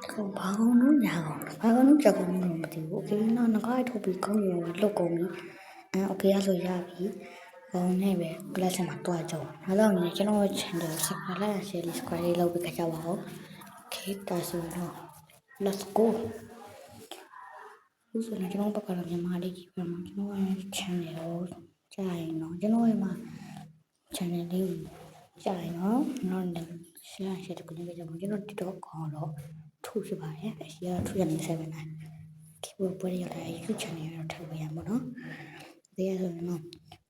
Không bao nó nhà bao nó chả còn nhiều mà thì ok nó có ai thôi bị có nhiều lâu còn đi ok rồi ra bị còn này về là sẽ mặc toa chỗ nó là như cái nó chẳng được sắc là sẽ đi quay lâu bị cả cháu bảo ok ta sẽ nó let's go lúc này cái nó bắt đầu làm mà đi mà cái nó chẳng được chạy nó cái nó mà chẳng được đi chạy nó sẽ được cái cái nó đi đó còn đó thu chứ bài ấy sẽ thu nhận sẽ về này khi vừa bơi lại cái chân này nó thay về mà nó bây giờ nó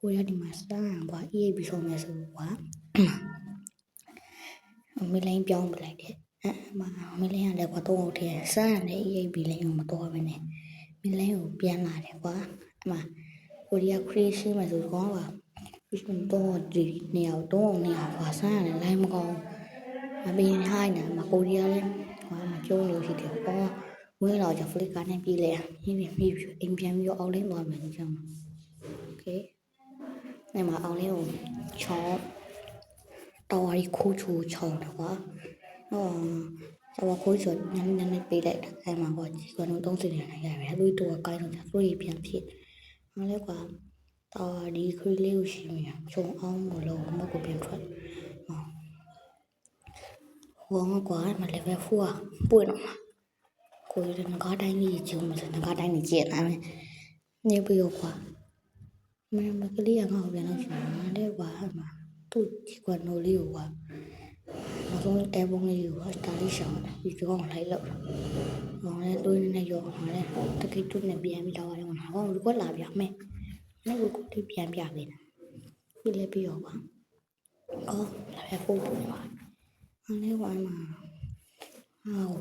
cô ra đi mà sang quá y bị xong mà sự quá mình lấy bao mình lại đấy mà mình lấy hàng đẹp quá to thì sang đấy y bị lấy mà to vậy này mình lấy ở biển là đẹp quá mà cô đi crazy mà rồi có vào mình to gì nghèo quá xa này lấy mà còn bên hai nè mà cô đi lên mà chơi nhiều thì kiểu có mới lo cho phơi cá nem đi lẹ như em vô ao lên rồi mình chồng ok này mà ao lên cho tao đi khu chủ chồng được quá tao khối chuột nhân bị lệ ai mà gọi còn nó đông gì này này đuôi tua cây nó đuôi biển thịt nó lấy quả tao đi khơi lêu gì mà trông ong một lầu mà của biển thuận Huống quá mà lại về phua bụi nó cuối nó có đây gì chứ mà nó có đây này chuyện này nhiều biểu quá mà cái ly ngầu về nó chỉ đấy quá mà tôi chỉ còn nồi liều quá mà không em không liều quá ta đi sợ vì chứ còn thấy lợn còn đây tôi này rồi nói đây tôi cái chút này biển bị đau này mà không có làm việc mẹ nó cũng đi biển về này đi lên biểu quá có là về phua bụi mà nếu vậy mà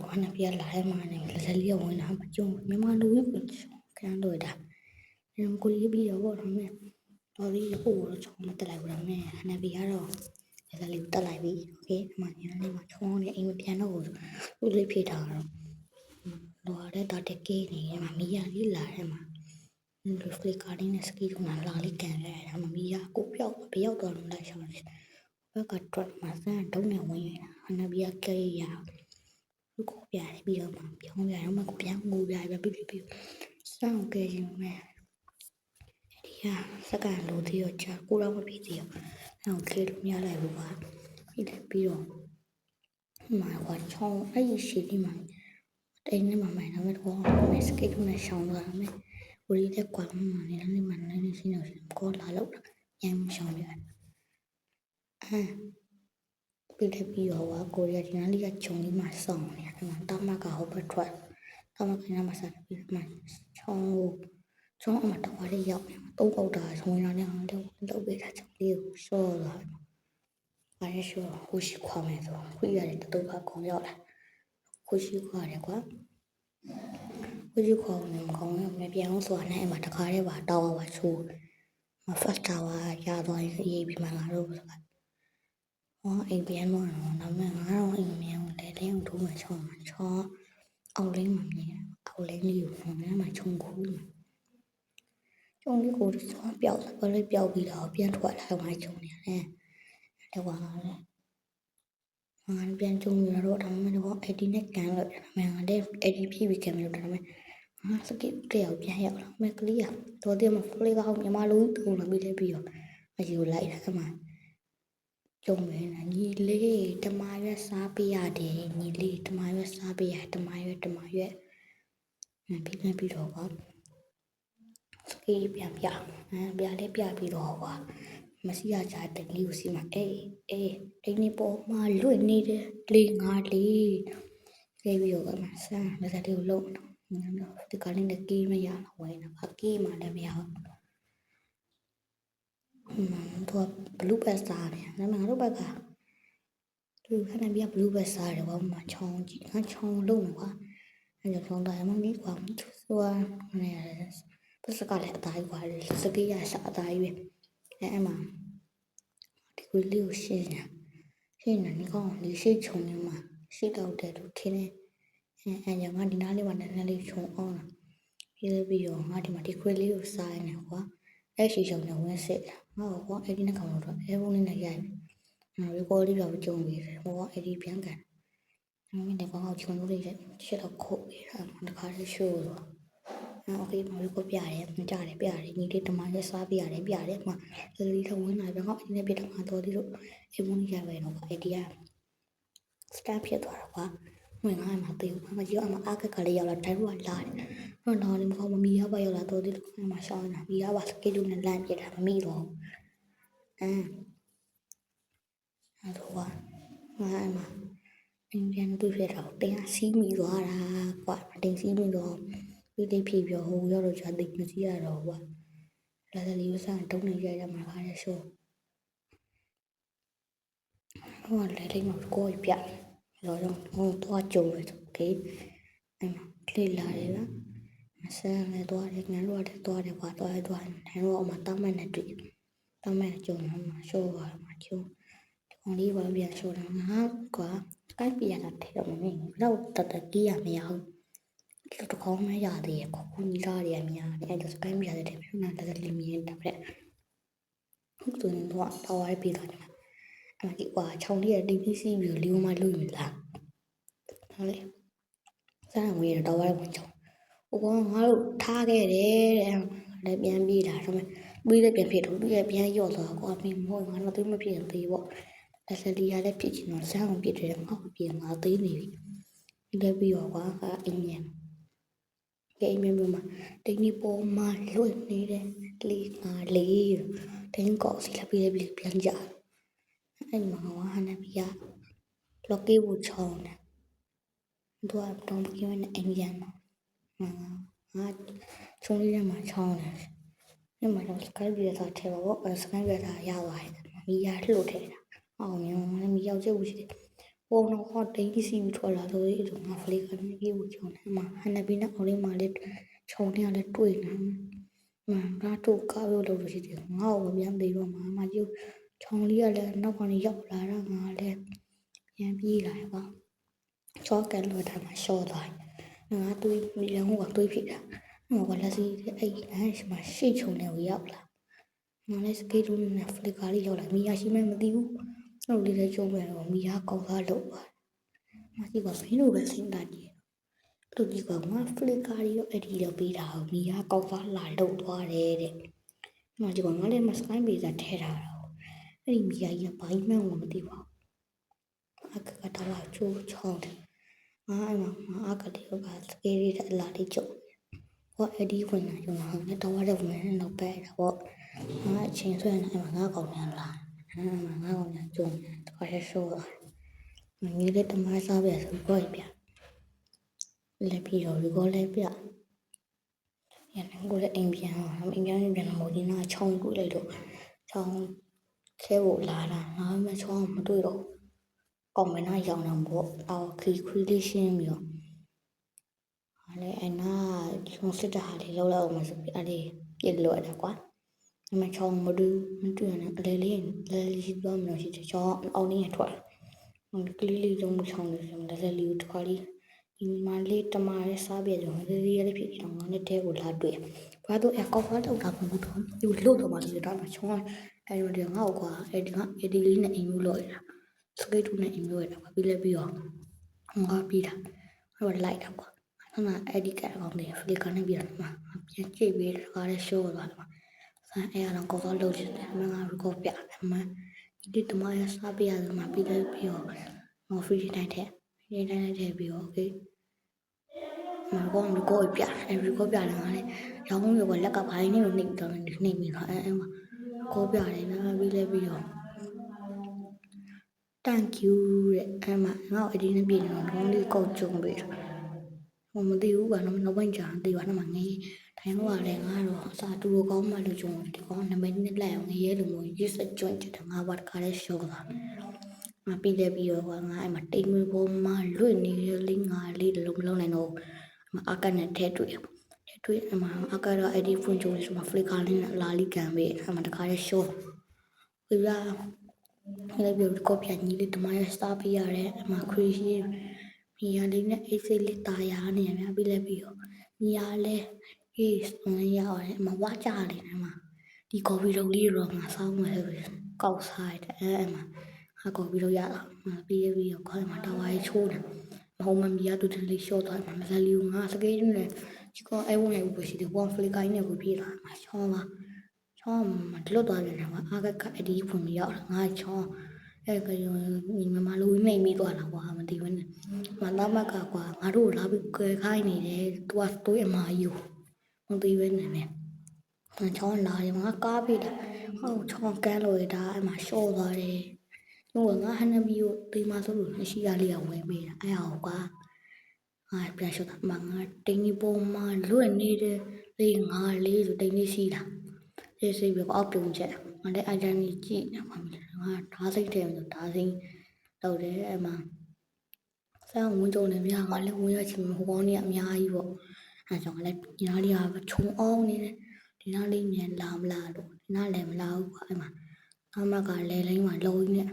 anh bây giờ lại mà này là sẽ liều rồi nào mà chung nhưng mà đuôi cái ăn rồi đã nên cô đi bây giờ rồi mẹ tôi đi ủ nó xong mà ta lại rồi mẹ anh bây giờ rồi là liều ta lại bị ok mà nhưng mà cho này em bây giờ nó rồi tôi lấy phía đầu rồi đấy tao để kia này mà bây giờ đi lại mà rồi phía cái này ski chúng nó lo lấy càng ra mà bây giờ cũng bây giờ toàn lại xong rồi cái trộn mà ra đâu nào vậy anh bây giờ cây vào cô dài bây giờ mà không dài mà cũng dám ngu dài và biết sao ok mà thì tất cả đồ thì ở chợ cô đâu có biết gì ok lúc nhớ lại vừa đi lại bây giờ mà quả cho ấy gì đi mà đây nếu mà mày nó mới có mày cái chỗ này xong rồi mày cô đi theo quán mà nên mà nên xin được có lá lốc em xong rồi bây giờ quá cô đi thì nó đi chồng đi mà xong này mà tao mà cả hộp bật thoại tao mà cái nào mà sạch mà cho mà tao qua đi dọc tôi câu đời thôi nó đang đâu biết là chẳng điều sơ rồi phải sure cô chỉ khoa này rồi bây giờ để tôi qua con dạo này cô chỉ khoa này quá cô chỉ khoa mình không mấy bé không xóa này mà tao khai và đau và xù mà phát tao ra rồi cái gì bị mà đâu anh bé mà nó mà nó anh mèo để lấy ông thú mà cho ông lấy mà nhỉ ông lấy liều nó mà trong khu trong cái khu đó béo có lấy béo bị đó biến thoại lại ngoài trong này nè để qua mà biến trong người đó thằng nó có ai đi nét càng lợi mà đem ADP bị kèm được mà sẽ kiểu kiểu bị hẹo lắm mấy cái lý đầu tiên mà lấy vào nhưng mà lún từ là bị lấy biểu mà chịu lại là mà chồng này là nhị lê tham ai với sa bia để nhị lê tham ai với sa bia tham ai với này biết rồi quá cái bia lấy bia bị rồi quá mà xí ra trái tình yêu xí mà ê này bỏ mà lùi này đi liền ngã đi cái biểu mà sao nó ra điều lộn từ cái lên được kia mà giờ hỏi là bác kia mà đã béo thua blue pasta này nó mà lúc bây giờ từ cái này biết blue pasta được không mà trong chỉ nó trong luôn quá anh được trong đời mà biết quá xưa này tất cả lại tài quá sẽ cái gì sợ tài biết em mà thì cứ liều xe nhá xe là nó còn đi xe trồng nhưng mà xe đầu để được thế này anh giờ mà đi nói đi mà nó đi trồng on bây giờ mà đi quên liều sai này quá ấy chỉ trồng nhiều nguyên sẽ nó có ấy đi nó không rồi em không nên là dài rồi cô đi vào trồng gì rồi có ấy đi bán cả မင်းလည်းကောင်းချုံလို့လေးရှစ်တော့ခုတ်နေတာတခါလေးရှိုးတော့โอเคမလို့ကိုပြရတယ်ကြားတယ်ပြရတယ်ညီလေးတမလေးစားပြရတယ်ပြရတယ်မှာလီထဝင်းလာပြန်ဟောအင်းနဲ့ပြတမှာတော်သေးလို့အိမ်မကြီးရပဲတော့အဲ့ဒီကစတန်ဖြစ်သွားတော့ကွာဝင်လာမှတေးဘူးမကြီးအမအားကလေးရောက်လာတိုင်းကလာတယ်တော့တော့လည်းမကောင်းမမီရပါရောက်လာတော်သေးလို့အမရှောင်းနေတာမီရပါစကေးလို့နဲ့လမ်းပြတာမမီတော့အဲ့တော့ကွာအမအင်းပြန်တွေ့ရတော့တင်းစီးမိသွားတာကွာတင်းစီးမိတော့ဒီလေးဖြေပြောဟိုရောက်တော့ကြာသိမစီရတော့ကွာလာတယ်လေးစမ်းတုံးနေရရမှာခါရရှိုးဟိုလည်းလေးမကိုပြလောတော့ဟိုတော့ကြုံရတော့โอเคအဲ့မှာလေလာတယ်လားမဆန်းလည်းတော့တယ်ငန်းတော့တယ်တော့တယ်ကွာတော့တယ်တော့တယ်တော့အမတောင်းမနဲ့တွေ့တောင်းမနဲ့ကြုံမှာရှိုးပါမှာကျုံဒီကောင်လေးပါပြန်ရှိုးတာငါကွာကိုက်ပြရတာတဲ့တော့မင်းတော့တတကြီးရမရဘူးဒီတော့ကောင်းမရသေးရကိုကူညီလာရများတယ်အဲ့ဒါစကိုင်းပြရတဲ့ပြနာတက်လီမီတက်တဲ့ဟုတ်တယ်တော့တော်ရပြီးတော့အဲ့ဒီကွာခြုံလေးရတင်းပြီးစီးပြီးလီယိုမလို့ယူလာဟုတ်လေစားငွေရတော့ဝိုင်းဝင်ချုံဟိုကောင်ငါတို့ထားခဲ့တယ်တဲ့လည်းပြန်ပြေးလာတော့ပြီးလည်းပြန်ဖြစ်တော့သူရဲ့ပြန်ရော့သွားကွာမင်းမို့ငါတော့သိမဖြစ်သေးပေါ့လက်လီရလည်းဖြစ်ချင်တော့စားအောင်ပြစ်တယ်ငါ့ကိုပြင်ငါသေးနေပြီလည်းပြီးတော့ကွာအင်းမြန်ကဲအင်းမြန်မှာတင်းဒီပေါ်မှာလွတ်နေတဲ့လေးငါလေးတင်းကောစီလာပြီးလည်းပြန်ကြအဲ့မှာဟန်နဘီယာလော်ကေဘူချောင်းတယ်သူကတော့မပြောနဲ့အင်ဂျင်ငါချုံလေးမှာချောင်းတယ်ဒီမှာတော့စကိုင်းပြတာထဲပါဘောစကိုင်းပြတာရသွားတယ်မီယာလှုပ်ထဲတာအောင်မျိုးမီယောက်ကျဦးရှိတယ်ပုံတော့ဟောတိတ်စီပြီးထွက်လာလို့ဒီငါဖလေးကနေကေဘူချောင်းတယ်မှာဟန်နဘီနဲ့အောင်လေးမှာလေးချုံလေးလည်းတွေ့နေမှာတော့ကားလို့လို့ရှိတယ်ငါ့ကိုပြန်သေးတော့မှာမကျူချောင်းလေးကလည်းနောက်ကနေရောက်လာတော့ငါလည်းပြန်ပြေးလာကွာချောကန်လို့ထားမှာရှော့သွားငါတွေးမိလည်းဟိုကတွေးဖြစ်တာဟိုကလက်စီအဲ့မှာရှိချုံနေကိုရောက်လာငါလည်းစကေးတူးနဲ့ဖလီကာလေးရောက်လာမီယာရှိမှမသိဘူးဟိုလေးလည်းကျုံးမယ်တော့မီယာကောက်သားလို့ပါငါစီကဘင်းလိုပဲစဉ်းစားကြည့်လို့ဒီကောင်ကဖလီကာလေးရောအဲ့ဒီတော့ပြီးတာဟိုမီယာကောက်သားလာလို့သွားတယ်တဲ့ငါဒီကောင်ကလည်းမစကိုင်းပေးစားထဲထားတာအဲ့ဒီမီယာကြီးကဘာမှမသိပါဘူးကတော့ချိုးချောင်းတယ်ငါအဲ့မှာအကလေးကစကေးလေးအလားလေးကျုပ်ဟောအဲ့ဒီဝင်လာကျွန်တော်နဲ့တော့ရတဲ့ဝင်တော့ပဲတော့ငါအချင်းဆွဲနေအဲ့မှာငါကောင်ပြန်လာငါကောင်ပြန်ကျုံတော့ရရှိုးမင်းလေးတမစားပြဆိုကိုပြလက်ပြီးတော့ကိုလည်းပြရန်ကိုလည်းအိမ်ပြန်အိမ်ပြန်မိုးဒီနာချောင်းကိုလိုက်တော့ချောင်းခဲဖို့လာတာငါမှချောင်းမတွေ့တော့ကောင်မနာရောင်တော့ပေါ့အော်ခီလေးရှင်းပြီးတော့ဟာလေအနာချုံစစ်တာဟာလေလောက်လောက်မှဆိုပြီးအဲ့ဒီပြစ်လို့ရတယ်ကွာအမချောင်းမတွေ့ရနဲ့အလေလေးရှိသွားမလို့ရှိချောင်းအောင်နေရထွက်ကလေးလေးလုံးချောင်းနေတယ်လေလေးတစ်ခါလေးဒီမှာလေးတမားလေးစားပြကြတော့လေးလေးဖြစ်တော့ငါနဲ့တဲကိုလာတွေ့ဘာလို့အကောက်တော့တာဘူးတော့ဒီလို့တော့မှဒီတော့မှချောင်းအဲ့ဒီငါ့ကွာအဲ့ဒီလေးနဲ့အိမ်လို့လို့ရတာစကေးတူနဲ့အိမ်လို့ရတာပါပြီးလဲပြီးတော့ငါပြီးတာဟိုလိုက်တာကွာအဲ့မှာအဲ့ဒီကကောင်လေးဖလီကနေပြီးတော့မှပြန်ကြည့်ပြီးတော့လည်းရှိုးသွားတယ်မှာအဲ့အရောကောက်လို့ချင်တယ်မငါရကောပြတယ်မှာဒီတမရစားပြရတယ်မှာပြီးလဲပြီးတော့မဖရီတိုင်းတဲ့ပြီးတော့โอเคမကောပြအဲ့ဒီကောပြတယ်ငါလည်းရောင်းရောလက်ကဘိုင်းနေလို့နှိပ်တော့နှိပ်ပြီးတော့အဲ့မှာကောပြတယ်နားပြီးလဲပြီးတော့thank you တဲ့အဲ့မှာငါ့အဒီနဲ့ပြင်တော့လုံးလေးကောက်ကြုံပြီးတော့ဟိုမသိဘူးကတော့ပိုင်းကြာသိပါတော့မှငေးထိုင်တော့လည်းငါတော့အစာတူကောင်းမှလို့ကြုံတယ်ဒီကောင်နံပါတ်1လိုက်အောင်ငေးလို့မျိုးရစ်စကြွန့်တယ်ငါဘာတခါလဲရှော့တာငါပြီးလဲပြီးတော့ငါအဲ့မှာတိမ်မွေးပေါ်မှာလွတ်နေလေးငါလေးလုံးလုံးနိုင်တော့အကနဲ့ထဲတွေ့အမှအကတော့အဲ့ဒီဖွင့်ကြိုးဆိုမှဖလီကာလေးနဲ့လာလီကန်ပဲအဲ့မှာတခါလဲရှော့ပြရလည်းပြောကောပြညီလေးတမရစတာပြရတယ်အမှခရီးရှိမိရလေးနဲ့အိတ်စိတ်လေးတာယာနေရမြပြီးလဲပြီးတော့မိရလဲအေးစွန်ရရတယ်အမှဝါကြတယ်အမှဒီကော်ဖီလုံးလေးတော့ငါစောင်းမယ်ကောက်စားတယ်အဲ့မှာကော်ဖီလုံးရတာပြီးတော့ခေါင်းမှာတာဝါရေးချိုးတယ် မဟုတ်မှမီးရတူတယ်လေးရှော့သွားမှာမစားလီငါစကေးနဲ့ဒီကောအဲဝင်ရဲ့ဥပရှိတဲ့ဘောဖလီကိုင်းနဲ့ကိုပြေးလာမှာချောင်းမတလွတ်သွားတယ်ကွာအားကအဒီဖွင့်မရောက်ငါချောင်းအဲ့ကရောညီမလူနေမိသွားတာကွာမသိဘူးနဲ့မသားမကကွာငါတို့လာပြီးကြဲခိုင်းနေတယ်သူကတွေးအမာယူမသိဘူးနဲ့ချောင်းလာတယ်ငါကားပြေးတာဟုတ်ချောင်းကန်းလို့ရတာအဲ့မှာရှော့သွားတယ်ဟိုငါဟန်နဘီကိုတေးမဆိုလို့ရှိရလေးကဝင်ပေးတာအဲ့ဟောကွာပြန်ရှော့တာငါတင်းဒီပုံမှာလွတ်နေတဲ့လေးငါလေးဆိုတင်းလေးရှိတာစေးပြီးအောက်ပြုံးချက်ငါလည်းအကြမ်းကြီးကြည့်နေပါမယ်ငါဓာတ်စိတ်တယ်ဆိုဓာတ်စိတ်တော့တယ်အဲ့မှာဆန်းဝင်ကြုံနေမြငါလည်းဝင်ရချင်ဟိုကောင်းကြီးအများကြီးပေါ့အဲ့ကြောင့်လည်းဒီနားလေးကခြုံအောင်နေတယ်ဒီနားလေးမြန်လာမလားလို့ဒီနားလည်းမလာဘူးကွာအဲ့မှာအမကလည်းလိမ့်မှာလုံးနေ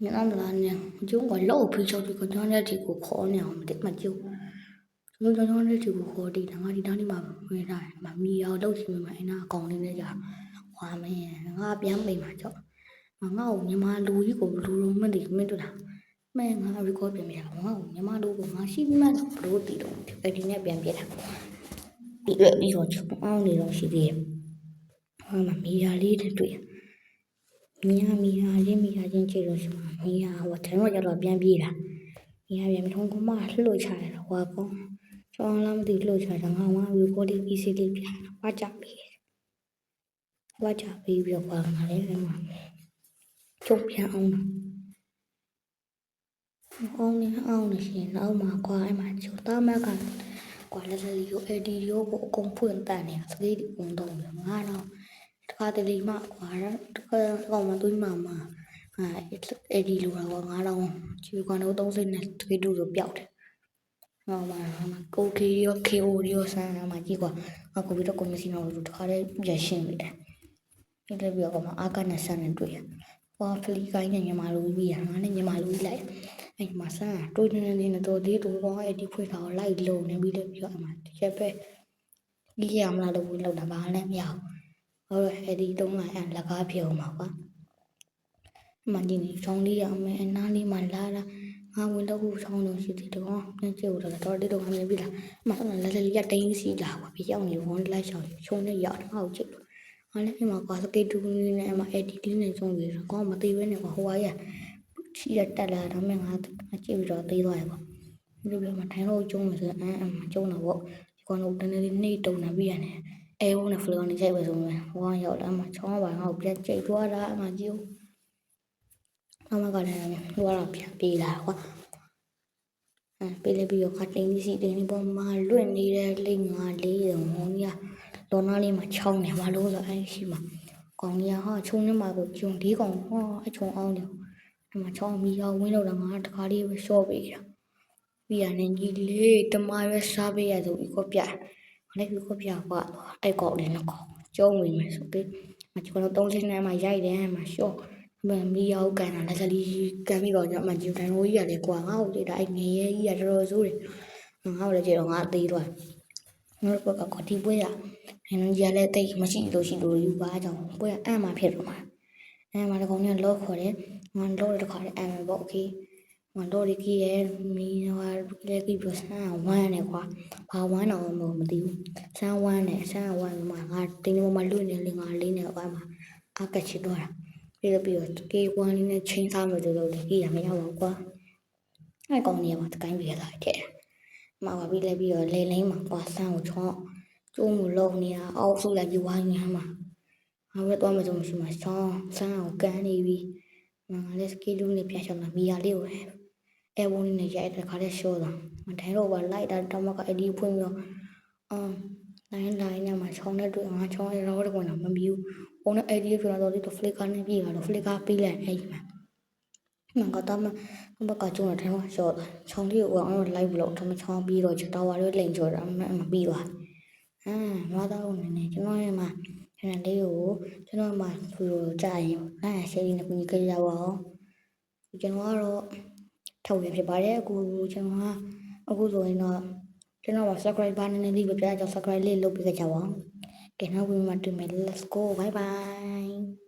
ညနာလာနေကျုံကလောက်ဖိချောက်ပြီးကြောင်းတဲ့ဒီကိုခေါ်နေအောင်မသိမကျုံကျွန်တော်တဲ့ဒီကိုခေါ်တည်ငါဒီနားလေးမှာဝင်လာတယ်မမီအောင်လောက်ချင်မှာအဲ့နာအကောင်လေးနဲ့ကြာဟွာမင်းငါပြန်ပိတ်မှာကြောက်ငါ့ကိုညီမလူကြီးကိုလူလုံးမသိမင်းတို့လားမဲငါ record ပြင်ပြတာငါ့ကိုညီမလူကိုငါရှိမှန်းဘလို့တည်တော့အဲ့ဒီနဲ့ပြန်ပြတာပြီးတော့ချုံအောင်နေတော့ရှိသေးတယ်ဟောမမီယာလေးတွေ့မီယာချင်းကြည့်လို့ရှိမှာမီယာဟိုတန်းတော့ကြတော့ပြန်ပြေးတာမီယာပြန်ထုံးကမလှုပ်ချတယ်ဟွာကောကျောင်းလာမသိလှုပ်ချတာငါမှ recording PC လေးပြန်ဝါကြပြီးပြီးတော့ပါငါလည်းအဲ့မှာကျုပ်ပြန်အောင်နေရှင်နောက်မှာကွာအဲ့မှာကျုပ်သားမကကွာလက်စလီကို AD ရောကိုအကုန်ဖွင့်တန်နေစကေးဒီကုန်တော့ငါတော့တခါတလေမှကွာတခါကောင်မသွေးမှAD လိုတော့ငါတော့ချီကတော့30နဲ့တကေးတူဆိုပျောက်တယ်ငါမှာကို KO ရောဆန်းမှာကြည့်ကွာငါကိုပြီးတော့ကိုမရှိတော့ဘူးတခါတည်းရရှင်းလိုက်တယ်ဒီလိုပြောကမှအာကနဲ့ဆန်းနဲ့တွေ့ရဟောဖလီကိုင်းနဲ့ညီမလူကြီးငါနဲ့ညီမလူကြီးလိုက်အဲ့မှာဆန်းတွေးနေတော့ဒီတူကောအဲ့ဒီဖွေးထားကိုလိုက်လုံနေပြီးတော့ပြောအမှတစ်ချက်ပဲကြီးရမလားလို့ဝင်လောက်တာဘာလည်းမရဘူးဟောအဲ့ဒီတုံးလိုက်အလကားပြုံမှာကွာအမှဒီနေချောင်းလေးရအမေအနားလေးမှလာတာငါဝင်တော့ဘူးချောင်းလို့ရှိသေးတယ်ကောပြန်ကြည့်ဦးတော့ဒီတော့ငါမြင်ပြီလားအမှလက်လေးကတင်းစီလာကွာပြရောက်နေဝန်လိုက်ချောင်းချုံနေရောက်တော့ဟုတ်ကြည့်အားလည်းအမကွာစကေတူနဲ့အမ edit လေးနဲ့ဆုံးပြီးတော့ကောမသိဘဲနဲ့ကွာဟိုဟာရချီတက်လာတော့မှငါကြည့်ပြီးတော့သေးသွားရပေါ့ဒီလိုပြောမှထိုင်လို့ကျုံးလို့ဆိုကျုံးတော့ပေါ့ဒီကောင်တော့တနေ့လေးနေတုံနေပြီးရတယ်အဲဘုံနဲ့ဖလောနေကြိုက်ပဲဆိုမယ်ဟိုကရောက်လာမှချောင်းပါငါ့ကိုပြန်ကြိတ်သွားတာအမကြည့်အမကလည်းဟိုကတော့ပြန်ပြေးလာကွာပြေးလေပြီးတော့ခတင်းစီတင်းပေါ်မှာလွတ်နေတဲ့လိမ့်ငါလေးရုံဟောကြီးတော်နာလေးမှာချောင်းနေမှာလို့ဆိုအဲ့ရှိမှာကောင်ကြီးဟာချုံနေမှာကိုဂျုံဒီကောင်ဟောအချုံအောင်တယ်အဲ့မှာချောင်းမီရောက်ဝင်းလို့တော့ငါတခါလေးပဲရှော့ပေးတာပြီးရနေကြီးလေးတမရွက်စားပေးရဆိုပြီးကိုပြခလေးပြီးကိုပြကွာအဲ့ကောင်လေးနော်ကျုံဝင်မယ်ဆိုပြီးမချောတော့30နဲ့မှရိုက်တယ်မှရှော့မီရောက်ကန်တာလက်စလီကန်ပြီးတော့ညမဂျူတန်ရိုးကြီးရတယ်ကွာငါ့ကိုကြည့်တာအဲ့ငရဲကြီးရတော်တော်ဆိုးတယ်ငါ့ကိုလည်းကြည့်တော့ငါအသေးသွားငါတို့ကဒီပွဲရအဲ့ကြီးလည်းတိတ်မရှိလို့ရှိလို့ယူပါကြောင်းပွဲအဲ့မှာဖြစ်တော့မှာအဲ့မှာတော့ကောင်ကလော့ခေါ်တယ်ငါလော့တဲ့ခါအဲ့မှာပေါ့โอเคငါလော့ရကြီးရဲ့မီဟိုလည်းပြီးပြဆန်းဝမ်းနေကွာဘာဝမ်းတော့မသိဘူးဆန်းဝမ်းနဲ့ဆန်းဝမ်းမှာငါတင်းပေါ်မှာလွတ်နေလေငါလေးနဲ့ကွာမှာအကချစ်တော့တာပြီးတော့ကေဝမ်းလေးနဲ့ချင်းစားမယ်လို့လေကြီးရမရပါဘူးကွာအဲ့ကောင်ကြီးကတကိုင်းပြေးလာတဲ့မှာပါပြီးလည်းပြီးတော့လေလိမ့်မှာကွာဆန်းကိုချောင်းကျုံးကိုလုံနေတာအောက်ဆုလိုက်ပြီးဝိုင်းနေမှာငါပဲတော့မစုံမရှိမှာချောင်းဆန်းကိုကန်နေပြီငါလည်းစကီလူနဲ့ပြန်ချောင်းလာမီယာလေးကိုအဲဘုန်းနဲ့ရိုက်တဲ့ခါလေးရှိုးတာမထိုင်တော့ပါလိုက်တာတော့မကအဒီဖွင့်ပြီးတော့လိုင်းနဲ့မှာချောင်းနဲ့တွေ့ငါချောင်းရောတော့ကွာမမီဘူးဘုန်းနဲ့အဲ့ဒီပြန်တော့ဒီတော့ဖလစ်ကာနဲ့ပြေးတာတော့ဖလစ်ကာပေးလိုက်အဲ့ဒီမှာငါကတော့မကကျုံတဲ့ထဲမှာရှော့တာချောင်းလေးကိုအောင်လိုက်ပြီးတော့ထမချောင်းပြီးတော့ချက်တော်ဝါလေးလိန်ကြော်တာမပြီးသွားမတော်နေကျွန်တော်ရဲ့မှာအဲ့ဒါလေးကိုကျွန်တော်မှာသူကြာရင်ရှယ်ရီနဲ့ပြင်ကြရပါအောင်ကျွန်တော်ကတော့ထုတ်ရဖြစ်ပါတယ်အခုကျွန်တော်အခုဆိုရင်တော့ကျွန်တော် subscribe ဘာနဲ့လေးပဲပြကြ subscribe လေးလုပ်ပေးကြပါအောင်ကဲနောက်ဝင်မှာတွေ့မယ် let's go bye bye